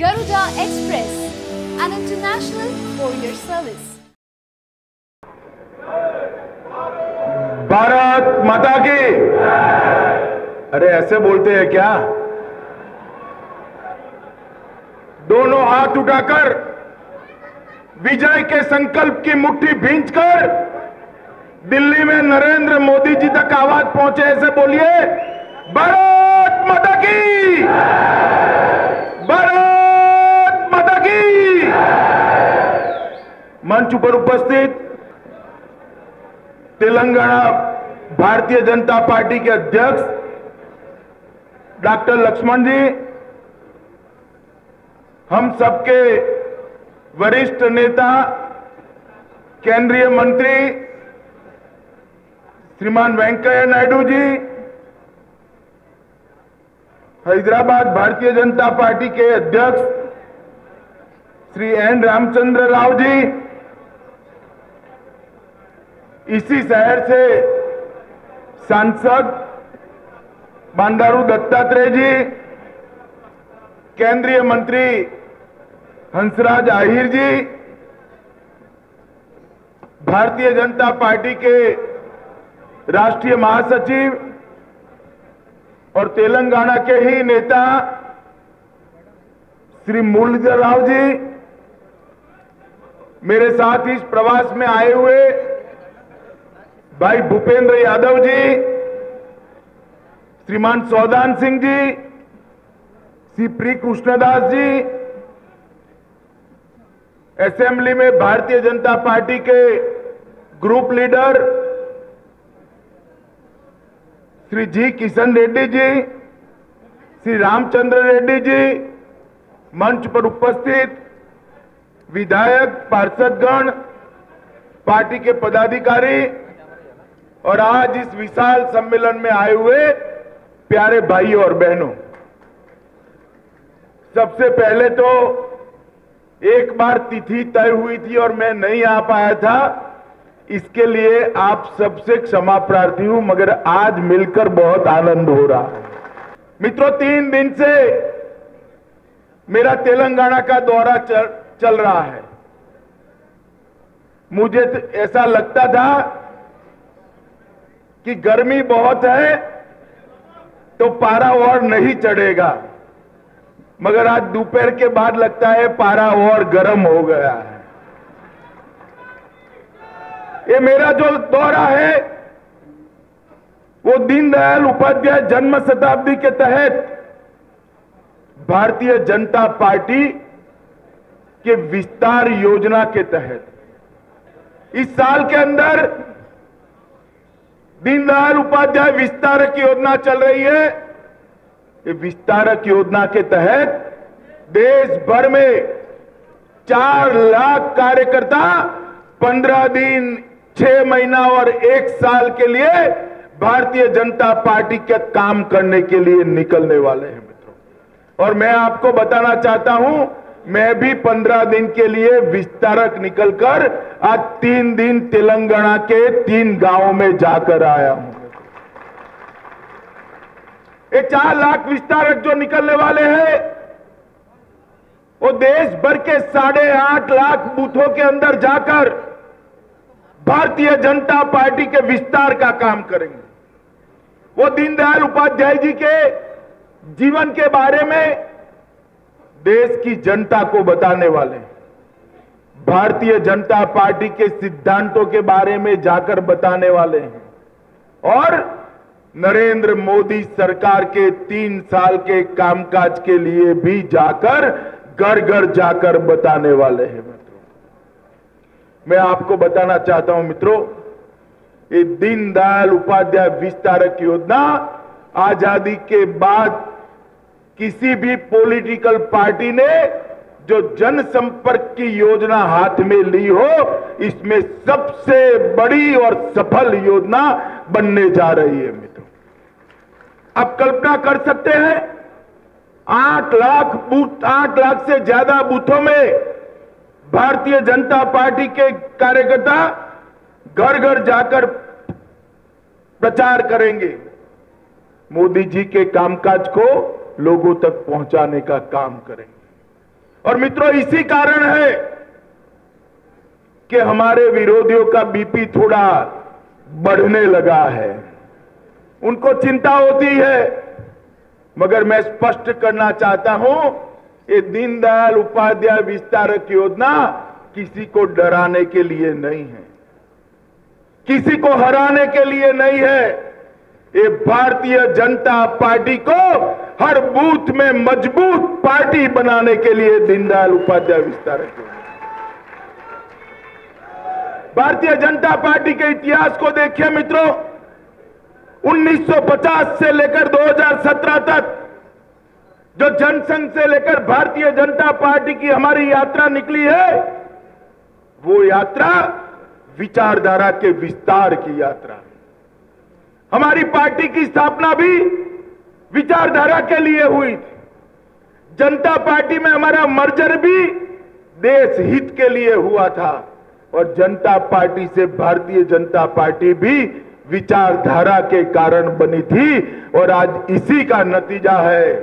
Garuda Express, an international courier service. Bharat माता की। अरे ऐसे बोलते हैं क्या? दोनों हाथ उठाकर विजय के संकल्प की मुट्ठी भींचकर दिल्ली में नरेंद्र मोदी जी तक आवाज पहुंचे। ऐसे बोलिए, भारत माता की, भारत माता की। मंच पर उपस्थित तेलंगाना भारतीय जनता पार्टी के अध्यक्ष डॉक्टर लक्ष्मण जी, हम सबके वरिष्ठ नेता केंद्रीय मंत्री श्रीमान वेंकैया नायडू जी, हैदराबाद भारतीय जनता पार्टी के अध्यक्ष श्री एन रामचंद्र राव जी, इसी शहर से सांसद बंडारू दत्तात्रेय जी, केंद्रीय मंत्री हंसराज आहिर जी, भारतीय जनता पार्टी के राष्ट्रीय महासचिव और तेलंगाना के ही नेता श्री मुरलीधर राव जी, मेरे साथ इस प्रवास में आए हुए भाई भूपेंद्र यादव जी, श्रीमान सौदान सिंह जी, श्री प्री कृष्णदास जी, असेंबली में भारतीय जनता पार्टी के ग्रुप लीडर श्री जी किशन रेड्डी जी, श्री रामचंद्र रेड्डी जी, मंच पर उपस्थित विधायक, पार्षदगण, पार्टी के पदाधिकारी और आज इस विशाल सम्मेलन में आए हुए प्यारे भाइयों और बहनों, सबसे पहले तो एक बार तिथि तय हुई थी और मैं नहीं आ पाया था, इसके लिए आप सबसे क्षमा प्रार्थी हूं, मगर आज मिलकर बहुत आनंद हो रहा है। मित्रों, 3 दिन से मेरा तेलंगाना का दौरा चल रहा है। मुझे ऐसा लगता था कि गर्मी बहुत है तो पारा और नहीं चढ़ेगा, मगर आज दोपहर के बाद लगता है पारा और गर्म हो गया है। ये मेरा जो दौरा है वो दीनदयाल उपाध्याय जन्म शताब्दी के तहत भारतीय जनता पार्टी के विस्तार योजना के तहत इस साल के अंदर दीनदयाल उपाध्याय विस्तारक योजना चल रही है। ये विस्तारक योजना के तहत देश भर में 4 लाख कार्यकर्ता 15 दिन, 6 महीना और 1 साल के लिए भारतीय जनता पार्टी के काम करने के लिए निकलने वाले हैं मित्रों। और मैं आपको बताना चाहता हूं, मैं भी 15 दिन के लिए विस्तारक निकलकर आज 3 दिन तेलंगाना के 3 गांवों में जाकर आया हूं। ये 4 लाख विस्तारक जो निकलने वाले हैं वो देश भर के 8.5 लाख बूथों के अंदर जाकर भारतीय जनता पार्टी के विस्तार का काम करेंगे। वो दीनदयाल उपाध्याय जी के जीवन के बारे में देश की जनता को बताने वाले, भारतीय जनता पार्टी के सिद्धांतों के बारे में जाकर बताने वाले हैं और नरेंद्र मोदी सरकार के 3 साल के कामकाज के लिए भी जाकर घर घर जाकर बताने वाले हैं मित्रों। मैं आपको बताना चाहता हूं मित्रों, ये दीनदयाल उपाध्याय विस्तारक योजना आजादी के बाद किसी भी पॉलिटिकल पार्टी ने जो जनसंपर्क की योजना हाथ में ली हो, इसमें सबसे बड़ी और सफल योजना बनने जा रही है मित्रों। आप कल्पना कर सकते हैं, 8 लाख से ज्यादा बूथों में भारतीय जनता पार्टी के कार्यकर्ता घर घर जाकर प्रचार करेंगे, मोदी जी के कामकाज को लोगों तक पहुंचाने का काम करेंगे। और मित्रों, इसी कारण है कि हमारे विरोधियों का बीपी थोड़ा बढ़ने लगा है। उनको चिंता होती है, मगर मैं स्पष्ट करना चाहता हूं, ये दीनदयाल उपाध्याय विस्तारक योजना किसी को डराने के लिए नहीं है, किसी को हराने के लिए नहीं है। ये भारतीय जनता पार्टी को हर बूथ में मजबूत पार्टी बनाने के लिए दीनदयाल उपाध्याय विस्तारक योजना। भारतीय जनता पार्टी के इतिहास को देखिए मित्रों, 1950 से लेकर 2017 तक जो जनसंघ से लेकर भारतीय जनता पार्टी की हमारी यात्रा निकली है, वो यात्रा विचारधारा के विस्तार की यात्रा। हमारी पार्टी की स्थापना भी विचारधारा के लिए हुई थी। जनता पार्टी में हमारा मर्जर भी देश हित के लिए हुआ था, और जनता पार्टी से भारतीय जनता पार्टी भी विचारधारा के कारण बनी थी। और आज इसी का नतीजा है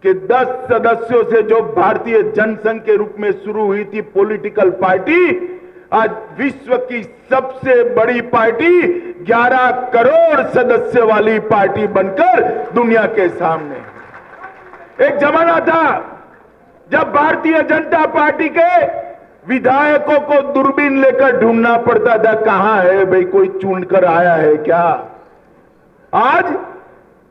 कि 10 सदस्यों से जो भारतीय जनसंघ के रूप में शुरू हुई थी पॉलिटिकल पार्टी, आज विश्व की सबसे बड़ी पार्टी 11 करोड़ सदस्य वाली पार्टी बनकर दुनिया के सामने। एक जमाना था जब भारतीय जनता पार्टी के विधायकों को दूरबीन लेकर ढूंढना पड़ता था, कहां है भाई, कोई चुन कर आया है क्या। आज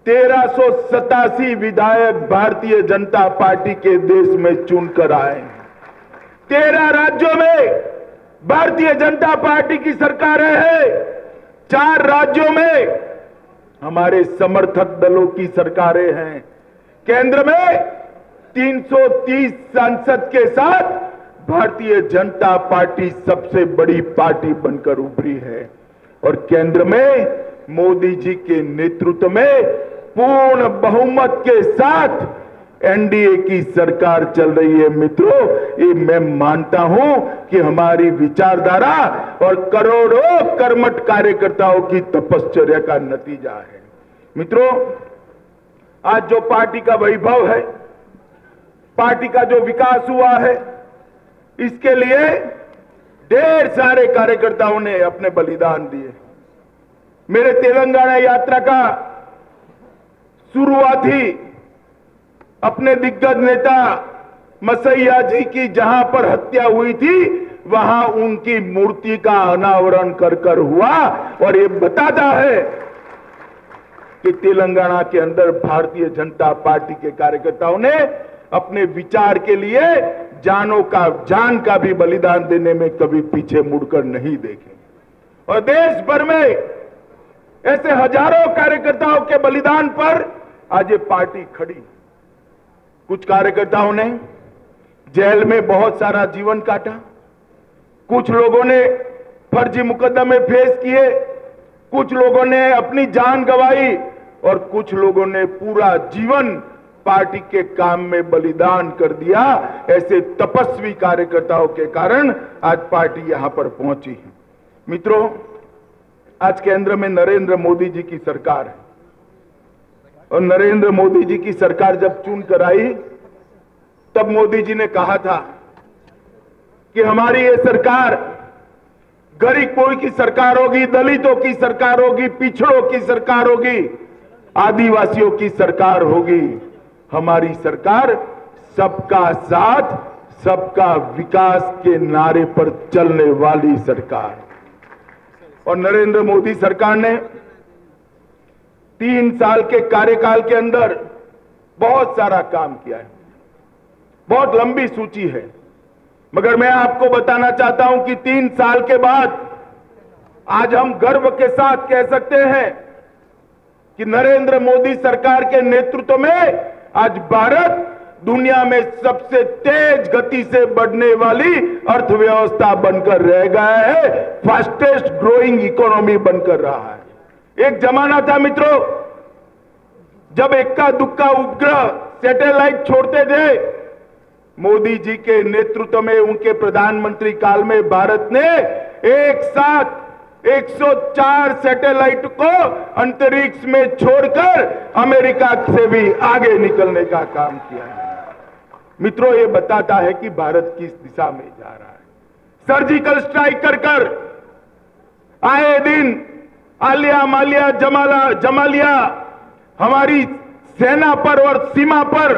1387 विधायक भारतीय जनता पार्टी के देश में चुनकर आए। 13 राज्यों में भारतीय जनता पार्टी की सरकारें हैं, 4 राज्यों में हमारे समर्थक दलों की सरकारें हैं। केंद्र में 330 सांसद के साथ भारतीय जनता पार्टी सबसे बड़ी पार्टी बनकर उभरी है, और केंद्र में मोदी जी के नेतृत्व में पूर्ण बहुमत के साथ एनडीए की सरकार चल रही है। मित्रों, ये मैं मानता हूं कि हमारी विचारधारा और करोड़ों कर्मठ कार्यकर्ताओं की तपश्चर्या का नतीजा है। मित्रों, आज जो पार्टी का वैभव है, पार्टी का जो विकास हुआ है, इसके लिए ढेर सारे कार्यकर्ताओं ने अपने बलिदान दिए। मेरे तेलंगाना यात्रा का शुरुआत ही अपने दिग्गज नेता मसैया जी की जहां पर हत्या हुई थी, वहां उनकी मूर्ति का अनावरण कर हुआ, और ये बताता है कि तेलंगाना के अंदर भारतीय जनता पार्टी के कार्यकर्ताओं ने अपने विचार के लिए जान का भी बलिदान देने में कभी पीछे मुड़कर नहीं देखे। और देश भर में ऐसे हजारों कार्यकर्ताओं के बलिदान पर आज ये पार्टी खड़ी। कुछ कार्यकर्ताओं ने जेल में बहुत सारा जीवन काटा, कुछ लोगों ने फर्जी मुकदमे फेस किए, कुछ लोगों ने अपनी जान गंवाई, और कुछ लोगों ने पूरा जीवन पार्टी के काम में बलिदान कर दिया। ऐसे तपस्वी कार्यकर्ताओं के कारण आज पार्टी यहां पर पहुंची है। मित्रों, आज केंद्र में नरेंद्र मोदी जी की सरकार है, और नरेंद्र मोदी जी की सरकार जब चुन कर आई, तब मोदी जी ने कहा था कि हमारी ये सरकार गरीबों की सरकार होगी, दलितों की सरकार होगी, पिछड़ों की सरकार होगी, आदिवासियों की सरकार होगी। हमारी सरकार सबका साथ सबका विकास के नारे पर चलने वाली सरकार। और नरेंद्र मोदी सरकार ने 3 साल के कार्यकाल के अंदर बहुत सारा काम किया है, बहुत लंबी सूची है, मगर मैं आपको बताना चाहता हूं कि 3 साल के बाद आज हम गर्व के साथ कह सकते हैं कि नरेंद्र मोदी सरकार के नेतृत्व में आज भारत दुनिया में सबसे तेज गति से बढ़ने वाली अर्थव्यवस्था बनकर रह गया है, फास्टेस्ट ग्रोइंग इकोनॉमी बनकर रहा है। एक जमाना था मित्रों, जब इक्का दुक्का उपग्रह सैटेलाइट छोड़ते थे, मोदी जी के नेतृत्व में उनके प्रधानमंत्री काल में भारत ने एक साथ 104 सैटेलाइट को अंतरिक्ष में छोड़कर अमेरिका से भी आगे निकलने का काम किया है। मित्रों, ये बताता है कि भारत किस दिशा में जा रहा है। सर्जिकल स्ट्राइक कर कर आए दिन आलिया मालिया जमालिया हमारी सेना पर और सीमा पर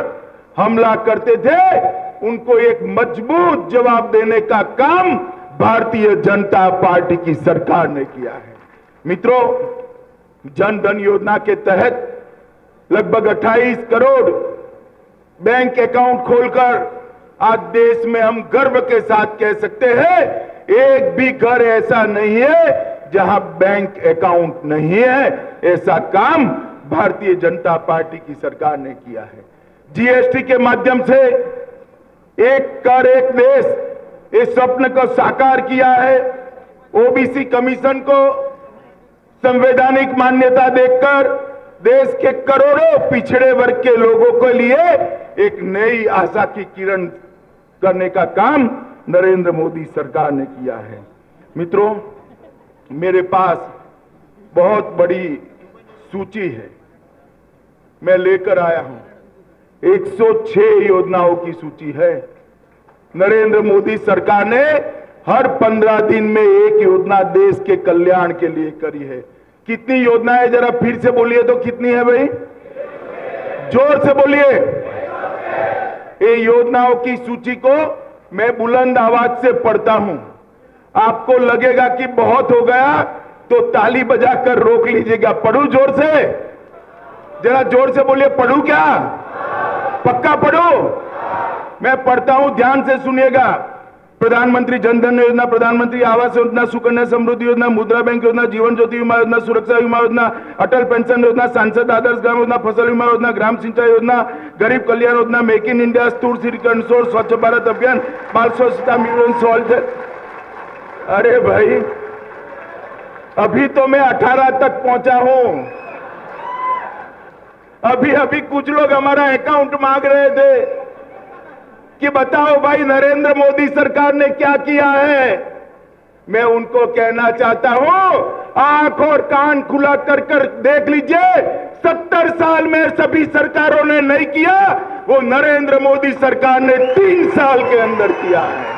हमला करते थे। उनको एक मजबूत जवाब देने का काम भारतीय जनता पार्टी की सरकार ने किया है। मित्रों, जन धन योजना के तहत लगभग 28 करोड़ बैंक अकाउंट खोलकर आज देश में हम गर्व के साथ कह सकते हैं, एक भी घर ऐसा नहीं है जहां बैंक अकाउंट नहीं है। ऐसा काम भारतीय जनता पार्टी की सरकार ने किया है। जीएसटी के माध्यम से एक कर एक देश, इस स्वप्न को साकार किया है। ओबीसी कमीशन को संवैधानिक मान्यता देकर देश के करोड़ों पिछड़े वर्ग के लोगों के लिए एक नई आशा की किरण करने का काम नरेंद्र मोदी सरकार ने किया है। मित्रों, मेरे पास बहुत बड़ी सूची है, मैं लेकर आया हूं। 106 योजनाओं की सूची है। नरेंद्र मोदी सरकार ने हर 15 दिन में एक योजना देश के कल्याण के लिए करी है। कितनी योजनाएं, जरा फिर से बोलिए तो कितनी है भाई? जोर से बोलिए। ये योजनाओं की सूची को मैं बुलंद आवाज से पढ़ता हूं। आपको लगेगा कि बहुत हो गया तो ताली बजाकर रोक लीजिएगा। पढ़ू जोर से, जरा जोर से बोलिए। पढ़ू क्या? पक्का पढ़ू? मैं पढ़ता हूं, ध्यान से सुनिएगा। प्रधानमंत्री जन धन योजना, प्रधानमंत्री आवास योजना, सुकन्या समृद्धि योजना, मुद्रा बैंक योजना, जीवन ज्योति बीमा योजना, सुरक्षा बीमा योजना, अटल पेंशन योजना, सांसद आदर्श ग्राम योजना, फसल बीमा योजना, ग्राम सिंचाई योजना, गरीब Kalyan Yojana, make in India, स्थूल सिंचाई सोर्स, स्वच्छ भारत अभियान, बाल स्वच्छता मिशन सॉल्व। अरे भाई, अभी तो मैं 18 तक पहुंचा हूं। अभी कुछ लोग हमारा अकाउंट मांग रहे थे कि बताओ भाई नरेंद्र मोदी सरकार ने क्या किया है। मैं उनको कहना चाहता हूं, आंख और कान खुला कर देख लीजिए। 70 साल में सभी सरकारों ने नहीं किया, वो नरेंद्र मोदी सरकार ने 3 साल के अंदर किया है।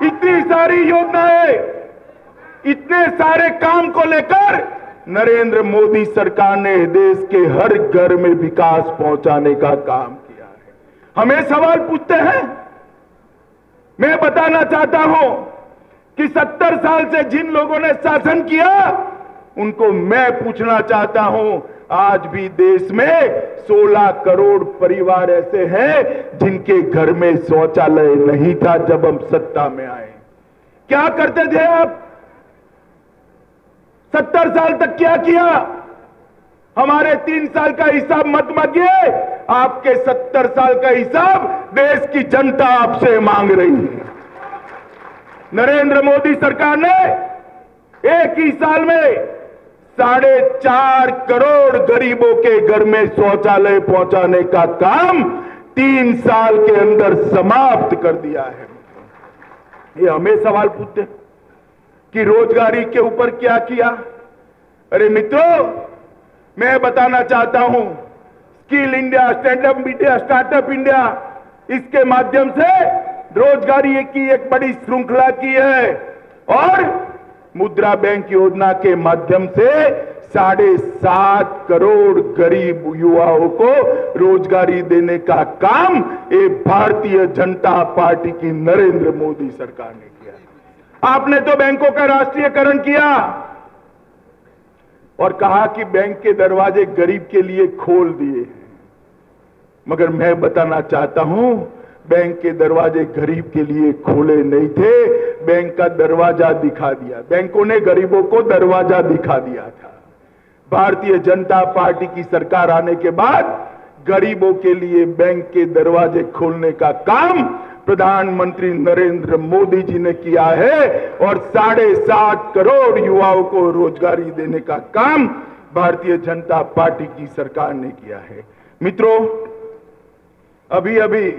इतनी सारी योजनाएं, इतने सारे काम को लेकर नरेंद्र मोदी सरकार ने देश के हर घर में विकास पहुंचाने का काम किया है। हमें सवाल पूछते हैं, मैं बताना चाहता हूं कि 70 साल से जिन लोगों ने शासन किया, उनको मैं पूछना चाहता हूं, आज भी देश में 16 करोड़ परिवार ऐसे हैं जिनके घर में शौचालय नहीं था जब हम सत्ता में आए। क्या करते थे आप? 70 साल तक क्या किया? हमारे 3 साल का हिसाब मत मांगिए, आपके 70 साल का हिसाब देश की जनता आपसे मांग रही है। नरेंद्र मोदी सरकार ने एक ही साल में 4.5 करोड़ गरीबों के घर में शौचालय पहुंचाने का काम 3 साल के अंदर समाप्त कर दिया है। ये हमें सवाल पूछते कि रोजगारी के ऊपर क्या किया? अरे मित्रों, मैं बताना चाहता हूं, skill India, stand up India, startup India, इसके माध्यम से रोजगारी की एक बड़ी श्रृंखला की है और मुद्रा बैंक योजना के माध्यम से 7.5 करोड़ गरीब युवाओं को रोजगारी देने का काम ये भारतीय जनता पार्टी की नरेंद्र मोदी सरकार ने किया। आपने तो बैंकों का राष्ट्रीयकरण किया और कहा कि बैंक के दरवाजे गरीब के लिए खोल दिए हैं, मगर मैं बताना चाहता हूं, बैंक के दरवाजे गरीब के लिए खोले नहीं थे, बैंक का दरवाजा दिखा दिया। बैंकों ने गरीबों को दरवाजा दिखा दिया था। भारतीय जनता पार्टी की सरकार आने के बाद गरीबों के लिए बैंक के दरवाजे खोलने का काम प्रधानमंत्री नरेंद्र मोदी जी ने किया है और 7.5 करोड़ युवाओं को रोजगारी देने का काम भारतीय जनता पार्टी की सरकार ने किया है। मित्रों, अभी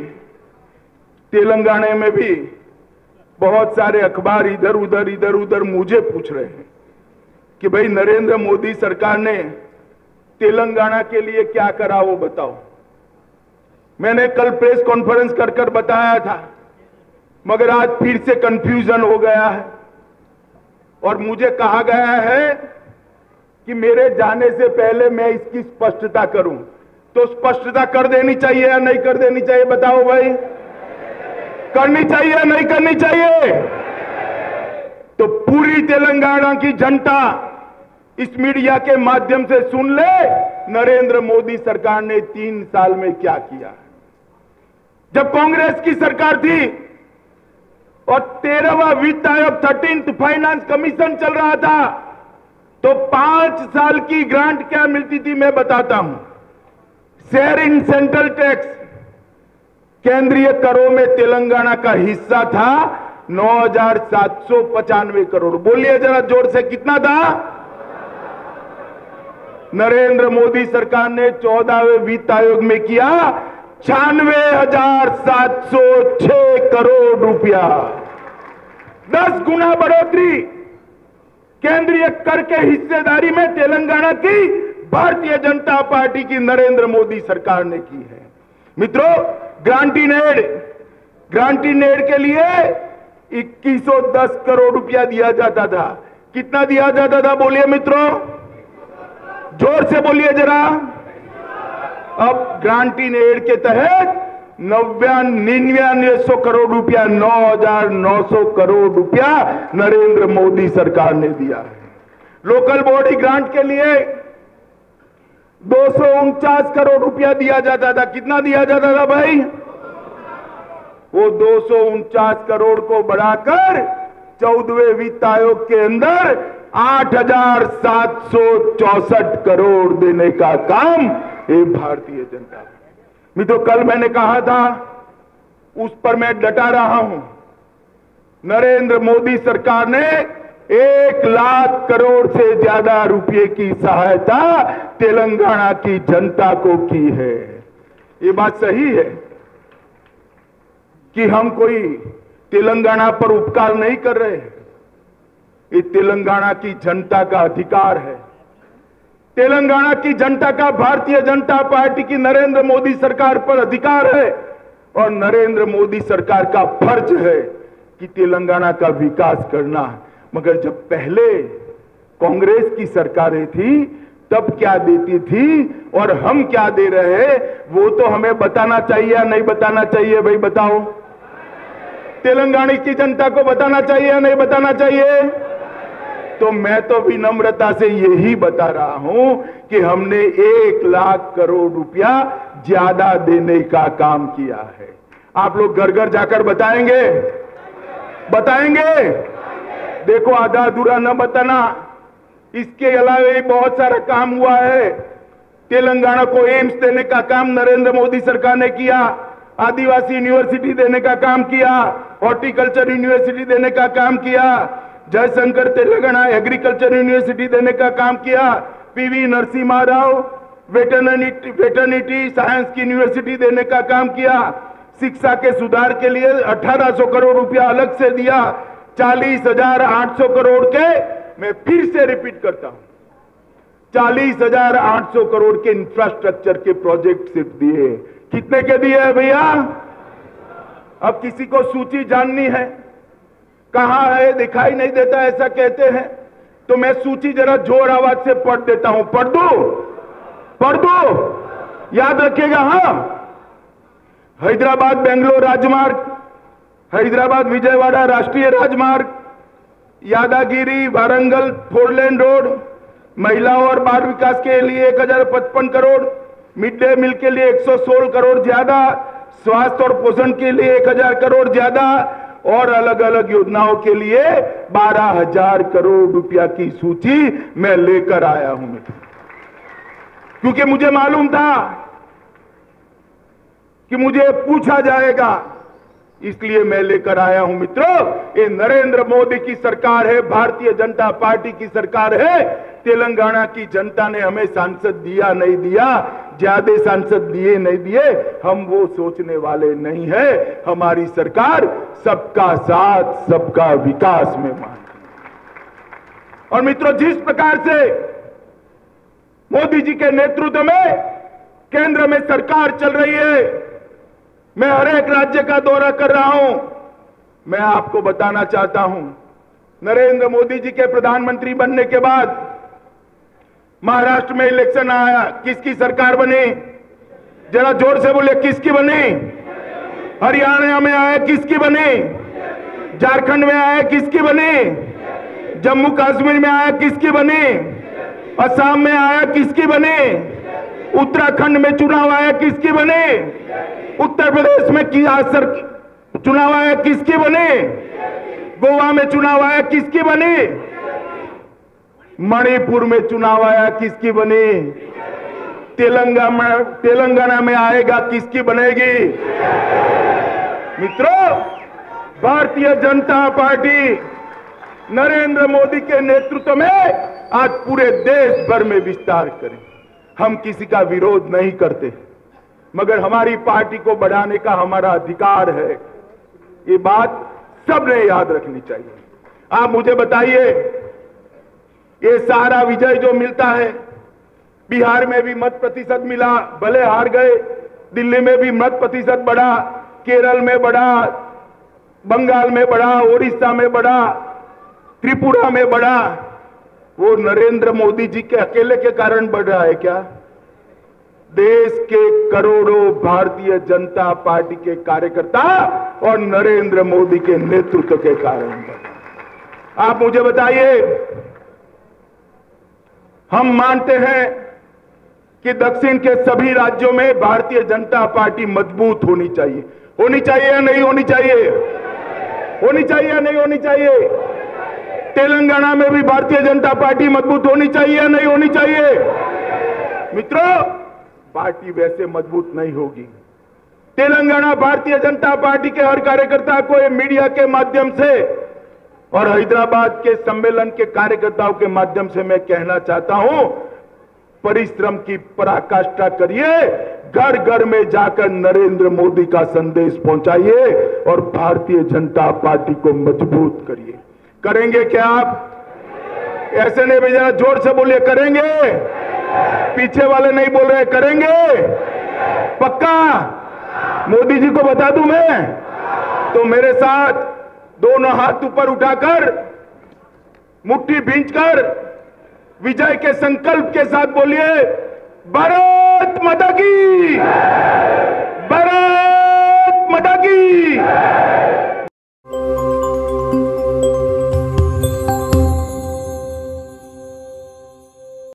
तेलंगाना में भी बहुत सारे अखबार इधर उधर मुझे पूछ रहे हैं कि भाई नरेंद्र मोदी सरकार ने तेलंगाना के लिए क्या करा, वो बताओ। मैंने कल प्रेस कॉन्फ्रेंस कर बताया था, मगर आज फिर से कंफ्यूजन हो गया है और मुझे कहा गया है कि मेरे जाने से पहले मैं इसकी स्पष्टता करूं। तो स्पष्टता कर देनी चाहिए या नहीं कर देनी चाहिए? बताओ भाई, करनी चाहिए या नहीं करनी चाहिए? तो पूरी तेलंगाना की जनता इस मीडिया के माध्यम से सुन ले, नरेंद्र मोदी सरकार ने 3 साल में क्या किया। जब कांग्रेस की सरकार थी और 13वां वित्त आयोग 13th फाइनेंस कमीशन चल रहा था, तो 5 साल की ग्रांट क्या मिलती थी मैं बताता हूं। शेयर इन सेंट्रल टैक्स, केंद्रीय करों में तेलंगाना का हिस्सा था 9,795 करोड़। बोलिए जरा जोर से, कितना था? नरेंद्र मोदी सरकार ने 14वें वित्त आयोग में किया 96,706 करोड़ रुपया, 10 गुना बढ़ोतरी। केंद्रीय कर के हिस्सेदारी में तेलंगाना की भारतीय जनता पार्टी की नरेंद्र मोदी सरकार ने की है। मित्रों, ग्रांटीन एड के लिए 2110 करोड़ रुपया दिया जाता था। कितना दिया जाता था? बोलिए मित्रों, जोर से बोलिए जरा। अब ग्रांटीन एड के तहत 99,900 करोड़ रुपया, 9,900 करोड़ रुपया नरेंद्र मोदी सरकार ने दिया है। लोकल बॉडी ग्रांट के लिए 249 करोड़ रुपया दिया जाता था। कितना दिया जाता था भाई? वो 249 करोड़ को बढ़ाकर 14वें वित्त आयोग के अंदर 8,764 करोड़ देने का काम ये भारतीय जनता। मित्रों, कल मैंने कहा था, उस पर मैं डटा रहा हूं। नरेंद्र मोदी सरकार ने 1 लाख करोड़ से ज्यादा रुपए की सहायता तेलंगाना की जनता को की है। ये बात सही है कि हम कोई तेलंगाना पर उपकार नहीं कर रहे हैं। ये तेलंगाना की जनता का अधिकार है। तेलंगाना की जनता का भारतीय जनता पार्टी की नरेंद्र मोदी सरकार पर अधिकार है और नरेंद्र मोदी सरकार का फर्ज है कि तेलंगाना का विकास करना। मगर जब पहले कांग्रेस की सरकारें थी, तब क्या देती थी और हम क्या दे रहे हैं, वो तो हमें बताना चाहिए या नहीं बताना चाहिए? भाई बताओ, तेलंगाना की जनता को बताना चाहिए या नहीं बताना चाहिए? तो मैं तो विनम्रता से यही बता रहा हूं कि हमने 1 लाख करोड़ रुपया ज्यादा देने का काम किया है। आप लोग घर घर जाकर बताएंगे? देखो, आधा अधूरा न बताना। इसके अलावा भी बहुत सारा काम हुआ है। तेलंगाना को एम्स देने का काम नरेंद्र मोदी सरकार ने किया, आदिवासी यूनिवर्सिटी देने का काम किया, हॉर्टिकल्चर यूनिवर्सिटी देने का काम किया, जयशंकर तेलंगाना एग्रीकल्चर यूनिवर्सिटी देने का काम किया, PV Narasimha Rao veterinary science की यूनिवर्सिटी देने का काम किया, शिक्षा के सुधार के लिए 1800 करोड़ रुपया अलग से दिया, 40,800 करोड़ के, मैं फिर से रिपीट करता हूं, 40,800 करोड़ के इंफ्रास्ट्रक्चर के प्रोजेक्ट सिर्फ दिए। कितने के दिए हैं भैया? अब किसी को सूची जाननी है, कहां है, दिखाई नहीं देता ऐसा कहते हैं, तो मैं सूची जरा जोर आवाज से पढ़ देता हूं। पढ़ दो, याद रखिएगा। हां, हैदराबाद बेंगलोर राजमार्ग, हैदराबाद विजयवाड़ा राष्ट्रीय राजमार्ग, यादागिरी वारंगल 4 लेन रोड, महिलाओं और बाल विकास के लिए 1,055 करोड़, मिड डे मील के लिए 116 करोड़ ज्यादा, स्वास्थ्य और पोषण के लिए 1,000 करोड़ ज्यादा और अलग अलग योजनाओं के लिए 12,000 करोड़ रुपया की सूची मैं लेकर आया हूं। क्योंकि मुझे मालूम था कि मुझे पूछा जाएगा, इसलिए मैं लेकर आया हूं। मित्रों, ये नरेंद्र मोदी की सरकार है, भारतीय जनता पार्टी की सरकार है। तेलंगाना की जनता ने हमें सांसद दिया नहीं दिया, ज्यादा सांसद दिए नहीं दिए, हम वो सोचने वाले नहीं है। हमारी सरकार सबका साथ सबका विकास में मानती है। और मित्रों, जिस प्रकार से मोदी जी के नेतृत्व में केंद्र में सरकार चल रही है, मैं हर एक राज्य का दौरा कर रहा हूं। मैं आपको बताना चाहता हूं, नरेंद्र मोदी जी के प्रधानमंत्री बनने के बाद महाराष्ट्र में इलेक्शन आया, किसकी सरकार बनी? जरा जोर से बोले, किसकी बनी? हरियाणा में आया, किसकी बनी? झारखंड में आया, किसकी बनी? जम्मू कश्मीर में आया, किसकी बनी? असम में आया, किसकी बनी? उत्तराखंड में चुनाव आया, किसकी बनी? उत्तर प्रदेश में चुनाव आया, किसकी बनी? गोवा में चुनाव आया, किसकी बनी? मणिपुर में चुनाव आया, किसकी बनी? तेलंगाना में आएगा, किसकी बनेगी? मित्रों, भारतीय जनता पार्टी नरेंद्र मोदी के नेतृत्व में आज पूरे देश भर में विस्तार करे। हम किसी का विरोध नहीं करते, मगर हमारी पार्टी को बढ़ाने का हमारा अधिकार है। ये बात सबने याद रखनी चाहिए। आप मुझे बताइए, ये सारा विजय जो मिलता है, बिहार में भी मत प्रतिशत मिला, भले हार गए, दिल्ली में भी मत प्रतिशत बढ़ा, केरल में बढ़ा, बंगाल में बढ़ा, ओडिशा में बढ़ा, त्रिपुरा में बढ़ा, वो नरेंद्र मोदी जी के अकेले के कारण बढ़ रहा है क्या? देश के करोड़ों भारतीय जनता पार्टी के कार्यकर्ता और नरेंद्र मोदी के नेतृत्व के कारण बढ़ा। आप मुझे बताइए, हम मानते हैं कि दक्षिण के सभी राज्यों में भारतीय जनता पार्टी मजबूत होनी चाहिए। होनी चाहिए या नहीं होनी चाहिए? होनी चाहिए या नहीं होनी चाहिए? तेलंगाना में भी भारतीय जनता पार्टी मजबूत होनी चाहिए या नहीं होनी चाहिए? मित्रों, पार्टी वैसे मजबूत नहीं होगी। तेलंगाना भारतीय जनता पार्टी के हर कार्यकर्ता को मीडिया के माध्यम से और हैदराबाद के सम्मेलन के कार्यकर्ताओं के माध्यम से मैं कहना चाहता हूं, परिश्रम की पराकाष्ठा करिए, घर घर में जाकर नरेंद्र मोदी का संदेश पहुंचाइए और भारतीय जनता पार्टी को मजबूत करिए। करेंगे क्या आप? ऐसे नहीं, जरा जोर से बोलिए, करेंगे? पीछे वाले नहीं बोल रहे, करेंगे? पक्का? मोदी जी को बता दूं मैं? तो मेरे साथ दोनों हाथ ऊपर उठाकर, मुट्ठी भींचकर विजय के संकल्प के साथ बोलिए, भारत माता की।